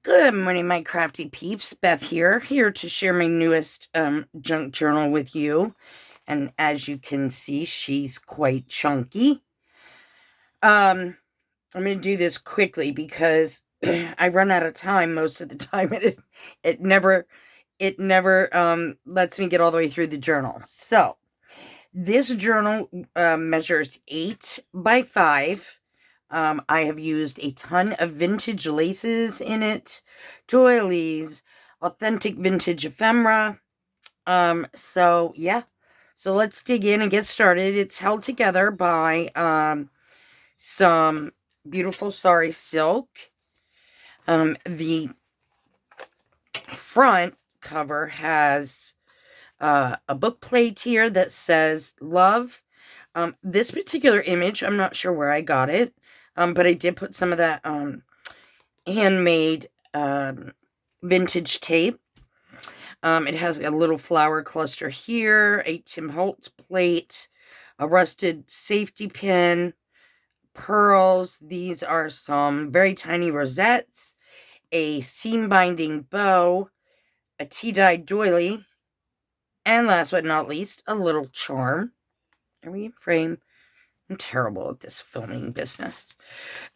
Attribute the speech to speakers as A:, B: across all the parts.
A: Good morning, my crafty peeps. Beth here to share my newest junk journal with you. And as you can see, she's quite chunky. I'm going to do this quickly because I run out of time most of the time. It never lets me get all the way through the journal. So this journal measures 8 by 5. I have used a ton of vintage laces in it, doilies, authentic vintage ephemera. So yeah. So let's dig in and get started. It's held together by some beautiful sari silk. The front cover has a book plate here that says love. This particular image, I'm not sure where I got it, but I did put some of that handmade vintage tape. It has a little flower cluster here, a Tim Holtz plate, a rusted safety pin, pearls. These are some very tiny rosettes, a seam binding bow, a tea-dyed doily, and last but not least, a little charm. Are we in frame? I'm terrible at this filming business.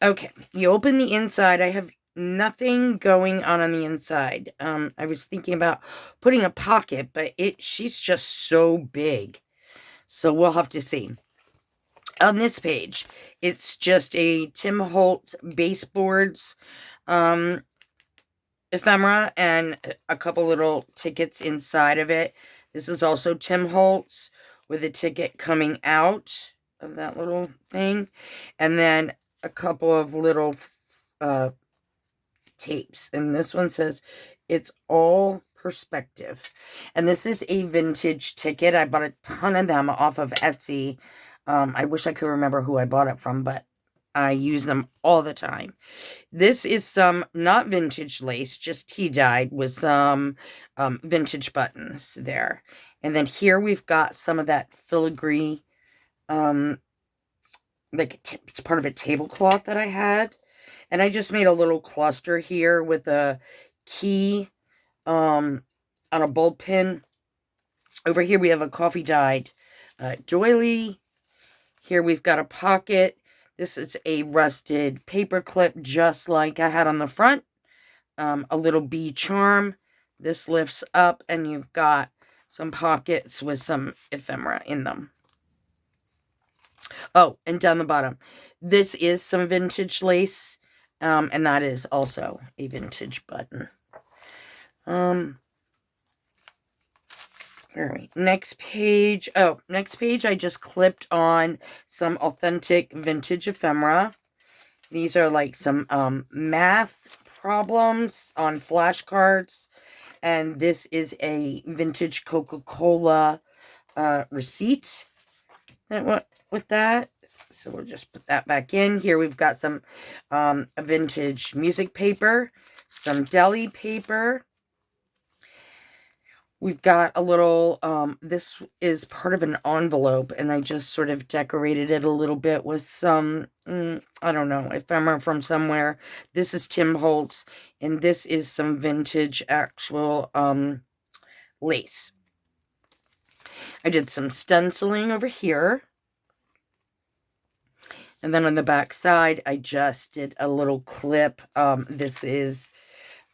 A: Okay, you open the inside. I have nothing going on the inside. I was thinking about putting a pocket, but she's just so big. So we'll have to see. On this page, it's just a Tim Holtz baseboards ephemera and a couple little tickets inside of it. This is also Tim Holtz with a ticket coming out of that little thing. And then a couple of little tapes. And this one says, it's all perspective. And this is a vintage ticket. I bought a ton of them off of Etsy. I wish I could remember who I bought it from, but I use them all the time. This is some not vintage lace, just tea-dyed with some vintage buttons there. And then here we've got some of that filigree, it's part of a tablecloth that I had. And I just made a little cluster here with a key on a bulb pin. Over here we have a coffee-dyed doily. Here we've got a pocket. This is a rusted paper clip just like I had on the front. A little bee charm. This lifts up and you've got some pockets with some ephemera in them. Oh, and down the bottom, this is some vintage lace, and that is also a vintage button. Where are we? Next page. Oh, next page, I just clipped on some authentic vintage ephemera. These are like some math problems on flashcards. And this is a vintage Coca-Cola receipt that went with that. So we'll just put that back in. Here we've got some a vintage music paper, some deli paper. We've got a little, this is part of an envelope, and I just sort of decorated it a little bit with some, I don't know, ephemera from somewhere. This is Tim Holtz, and this is some vintage actual lace. I did some stenciling over here. And then on the back side, I just did a little clip. This is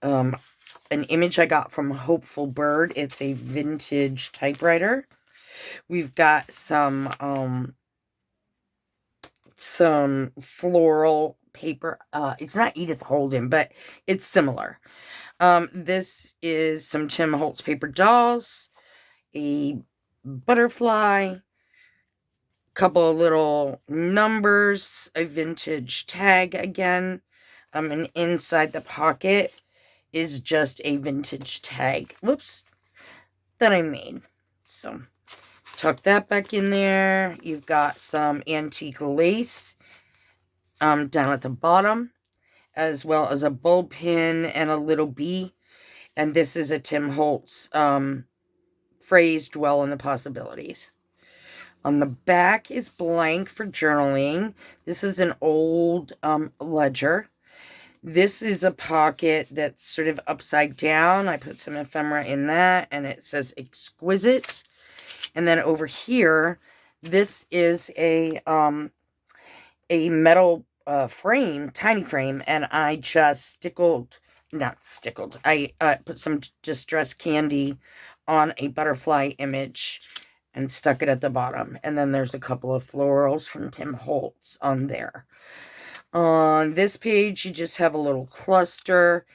A: an image I got from Hopeful Bird. It's a vintage typewriter. We've got some floral paper. It's not Edith Holden, but it's similar. This is some Tim Holtz paper dolls, a butterfly, couple of little numbers, a vintage tag again, and inside the pocket is just a vintage tag, that I made. So, tuck that back in there. You've got some antique lace down at the bottom, as well as a bulb pin and a little bee. And this is a Tim Holtz phrase, dwell on the possibilities. On the back is blank for journaling. This is an old ledger. This is a pocket that's sort of upside down. I put some ephemera in that, and it says exquisite. And then over here, this is a metal frame, tiny frame, and I just I put some distress candy on a butterfly image and stuck it at the bottom. And then there's a couple of florals from Tim Holtz on there. On this page, you just have a little cluster.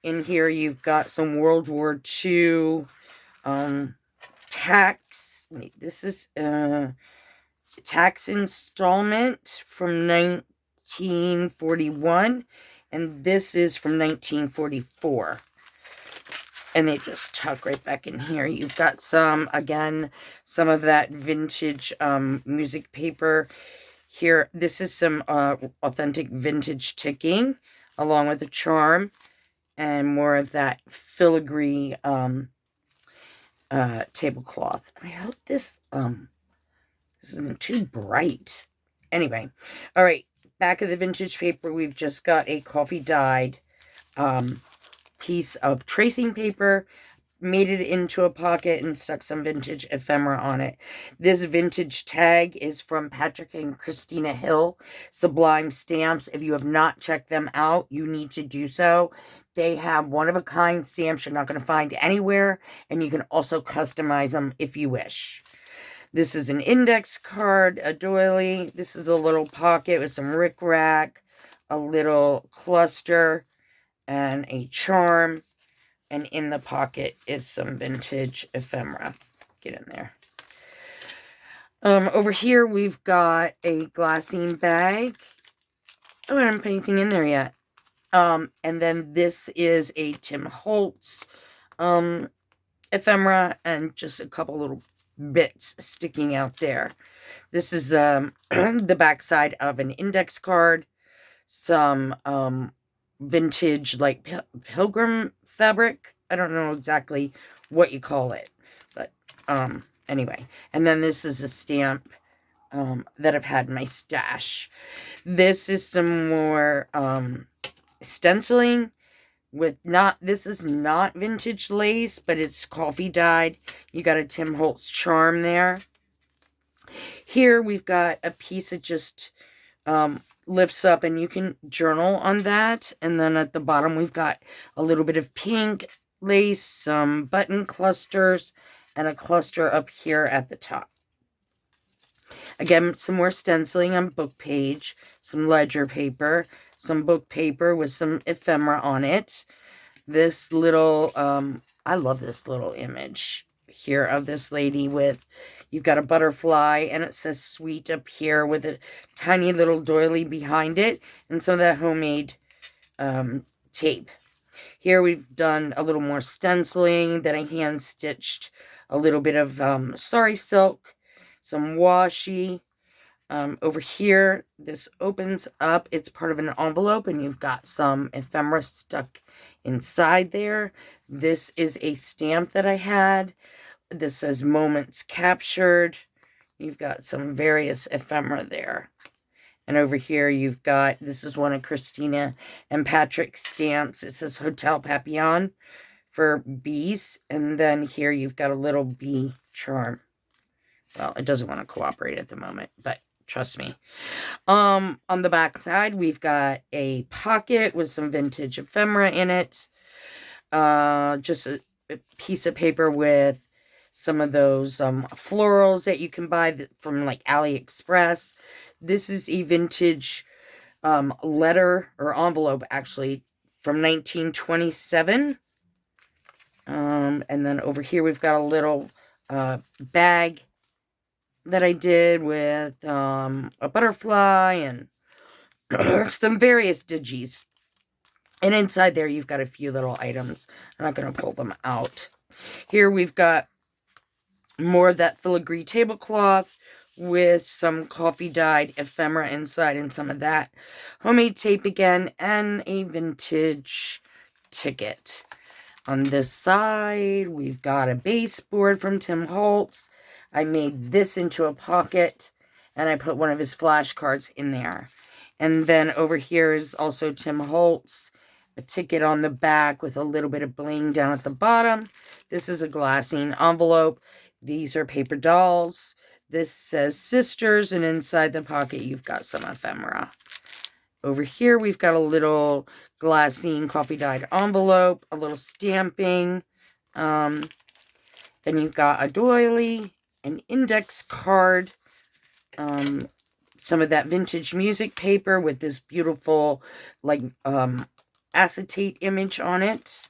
A: In here, you've got some World War II tax. This is tax installment from 1941, and this is from 1944. And they just tuck right back in here. You've got some of that vintage music paper. Here, this is some authentic vintage ticking, along with a charm, and more of that filigree tablecloth. I hope this isn't too bright. Anyway, all right, back of the vintage paper, we've just got a coffee dyed piece of tracing paper, made it into a pocket, and stuck some vintage ephemera on it. This vintage tag is from Patrick and Christina Hill, Sublime Stamps. If you have not checked them out, you need to do so. They have one-of-a-kind stamps you're not going to find anywhere, and you can also customize them if you wish. This is an index card, a doily. This is a little pocket with some rickrack, a little cluster, and a charm. And in the pocket is some vintage ephemera. Get in there. Over here, we've got a glassine bag. Oh, I haven't put anything in there yet. And then this is a Tim Holtz ephemera, and just a couple little bits sticking out there. This is the the backside of an index card. Some vintage, like, pilgrim fabric. I don't know exactly what you call it, but anyway. And then this is a stamp that I've had in my stash. This is some more stenciling with this is not vintage lace, but it's coffee dyed. You got a Tim Holtz charm there. Here we've got a piece that just lifts up, and you can journal on that. And then at the bottom, we've got a little bit of pink lace, some button clusters, and a cluster up here at the top. Again, some more stenciling on book page, some ledger paper, some book paper with some ephemera on it. This little, I love this little image here of this lady with, you've got a butterfly, and it says sweet up here with a tiny little doily behind it, and some of that homemade tape. Here we've done a little more stenciling, then I hand stitched a little bit of sari silk, some washi. Over here, this opens up. It's part of an envelope, and you've got some ephemera stuck inside there. This is a stamp that I had. This says moments captured. You've got some various ephemera there. And over here, you've got, this is one of Christina and Patrick's stamps. It says Hotel Papillon for bees. And then here you've got a little bee charm. Well, it doesn't want to cooperate at the moment, but trust me. On the back side, we've got a pocket with some vintage ephemera in it. Just a piece of paper with some of those florals that you can buy from, like, AliExpress. This is a vintage letter or envelope, actually, from 1927. And then over here we've got a little bag that I did with a butterfly and some various digis. And inside there you've got a few little items. I'm not going to pull them out. Here we've got more of that filigree tablecloth with some coffee dyed ephemera inside, and some of that homemade tape again, and a vintage ticket. On this side, we've got a baseboard from Tim Holtz. I made this into a pocket, and I put one of his flashcards in there. And then over here is also Tim Holtz. a ticket on the back with a little bit of bling down at the bottom. This is a glassine envelope. These are paper dolls. This says Sisters, and inside the pocket you've got some ephemera. Over here we've got a little glassine coffee dyed envelope, a little stamping. Then you've got a doily, an index card, some of that vintage music paper with this beautiful, like, acetate image on it.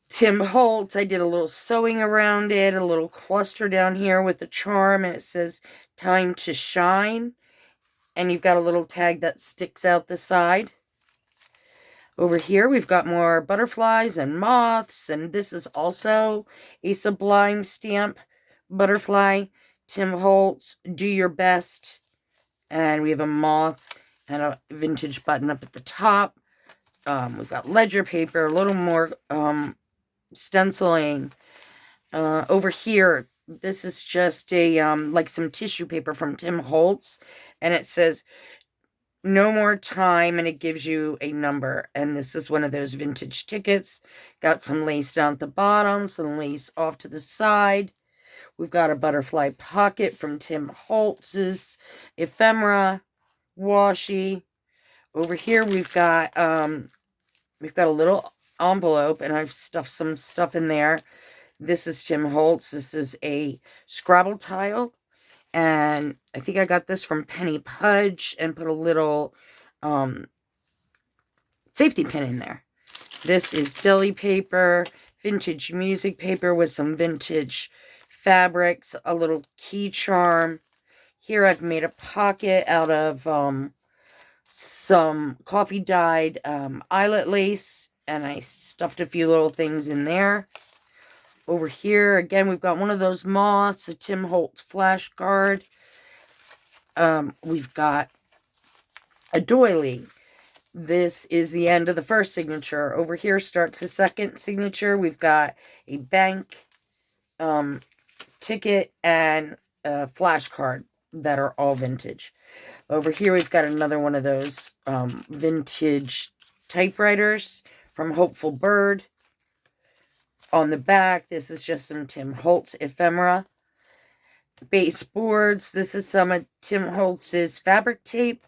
A: Tim Holtz, I did a little sewing around it, a little cluster down here with a charm, and it says, Time to Shine. And you've got a little tag that sticks out the side. Over here, we've got more butterflies and moths, and this is also a Sublime stamp butterfly. Tim Holtz, Do Your Best. And we have a moth and a vintage button up at the top. We've got ledger paper, a little more stenciling. Over here, this is just a like some tissue paper from Tim Holtz, and it says No More Time, and it gives you a number. And this is one of those vintage tickets. Got some lace down at the bottom, some lace off to the side. We've got a butterfly pocket from Tim Holtz's ephemera washi. Over here we've got a little envelope, and I've stuffed some stuff in there. This is Tim Holtz. This is a Scrabble tile, and I think I got this from Penny Pudge and put a little safety pin in there. This is deli paper, vintage music paper with some vintage fabrics, a little key charm. Here I've made a pocket out of some coffee dyed eyelet lace, and I stuffed a few little things in there. Over here, again, we've got one of those moths, a Tim Holtz flashcard. We've got a doily. This is the end of the first signature. Over here starts the second signature. We've got a bank ticket and a flashcard that are all vintage. Over here, we've got another one of those vintage typewriters from Hopeful Bird. On the back, this is just some Tim Holtz ephemera. Baseboards. This is some of Tim Holtz's fabric tape.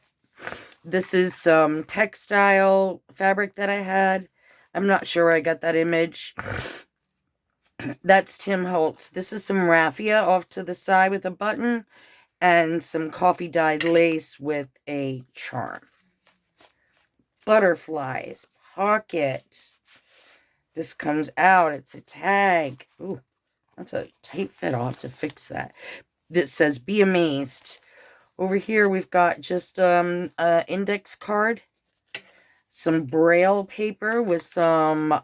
A: This is some textile fabric that I had. I'm not sure where I got that image. That's Tim Holtz. This is some raffia off to the side with a button, and some coffee dyed lace with a charm. Butterflies. Pocket. This comes out. It's a tag. Ooh, that's a tight fit. I'll have to fix that. This says, Be Amazed. Over here, we've got just an index card. Some braille paper with some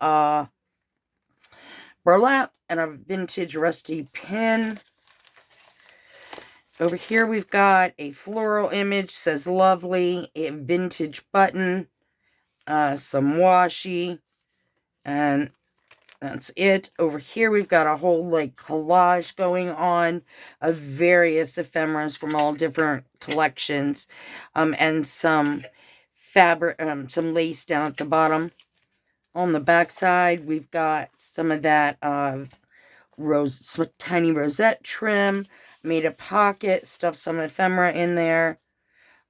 A: burlap and a vintage rusty pin. Over here, we've got a floral image. Says Lovely. A vintage button. Some washi. And that's it. Over here, we've got a whole, like, collage going on of various ephemeras from all different collections. And some fabric, some lace down at the bottom. On the back side, we've got some of that some tiny rosette trim. Made a pocket, stuffed some ephemera in there.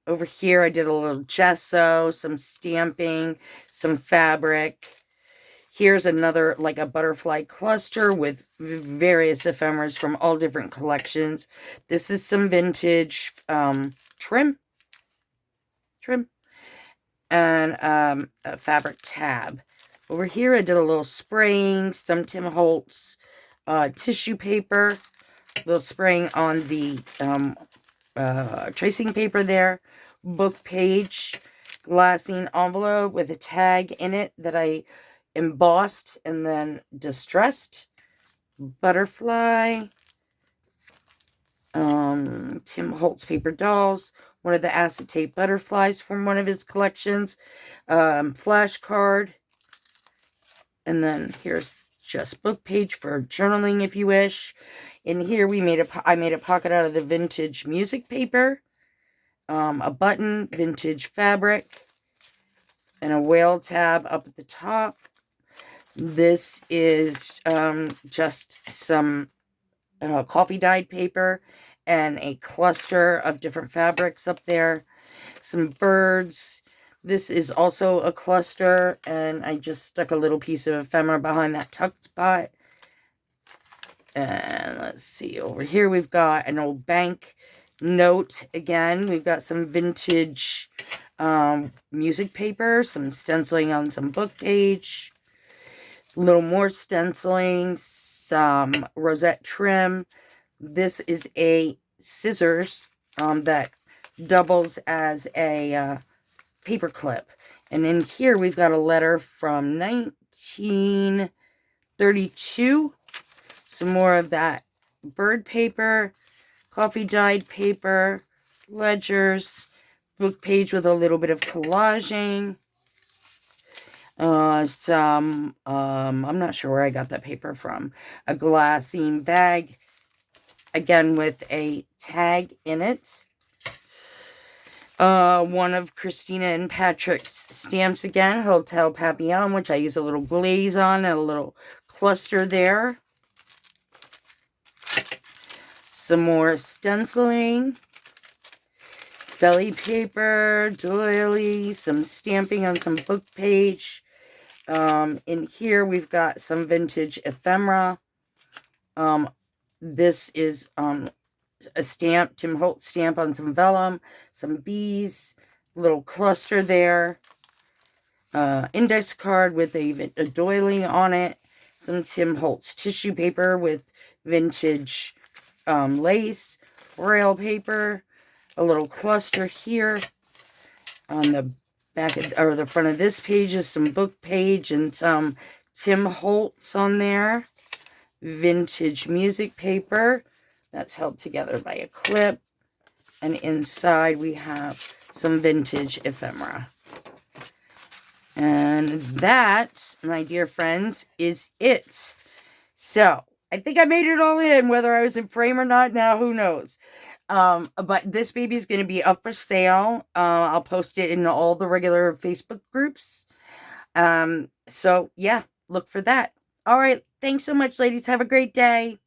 A: Over here, I did a little gesso, some stamping, some fabric. Here's another, like a butterfly cluster with various ephemeras from all different collections. This is some vintage trim. And a fabric tab. Over here, I did a little spraying, some Tim Holtz tissue paper. A little spraying on the tracing paper there. Book page, glassine envelope with a tag in it that I embossed and then distressed. Butterfly. Tim Holtz paper dolls. One of the acetate butterflies from one of his collections. Flashcard. And then here's just book page for journaling if you wish. In here, I made a pocket out of the vintage music paper. A button, vintage fabric. and a whale tab up at the top. This is just some coffee dyed paper and a cluster of different fabrics up there. Some birds. This is also a cluster, and I just stuck a little piece of ephemera behind that tuck spot. And let's see, over here we've got an old bank note again. We've got some vintage music paper, some stenciling on some book page, a little more stenciling, some rosette trim. This is a scissors that doubles as a paper clip. And in here we've got a letter from 1932. Some more of that bird paper, coffee dyed paper, ledgers, book page with a little bit of collaging. I'm not sure where I got that paper from. A glassine bag, again with a tag in it. One of Christina and Patrick's stamps again, Hotel Papillon, which I use a little glaze on and a little cluster there. Some more stenciling, belly paper, doily, some stamping on some book page. In here we've got some vintage ephemera. This is a stamp, Tim Holtz stamp on some vellum, some bees, little cluster there. Index card with a doily on it. Some Tim Holtz tissue paper with vintage lace, braille paper, a little cluster here. On the back of, or the front of this page is some book page and some Tim Holtz on there. Vintage music paper that's held together by a clip. And inside we have some vintage ephemera. And that, my dear friends, is it. So, I think I made it all in, whether I was in frame or not now, who knows. But this baby is going to be up for sale. I'll post it in all the regular Facebook groups. So, yeah, look for that. All right, thanks so much, ladies. Have a great day.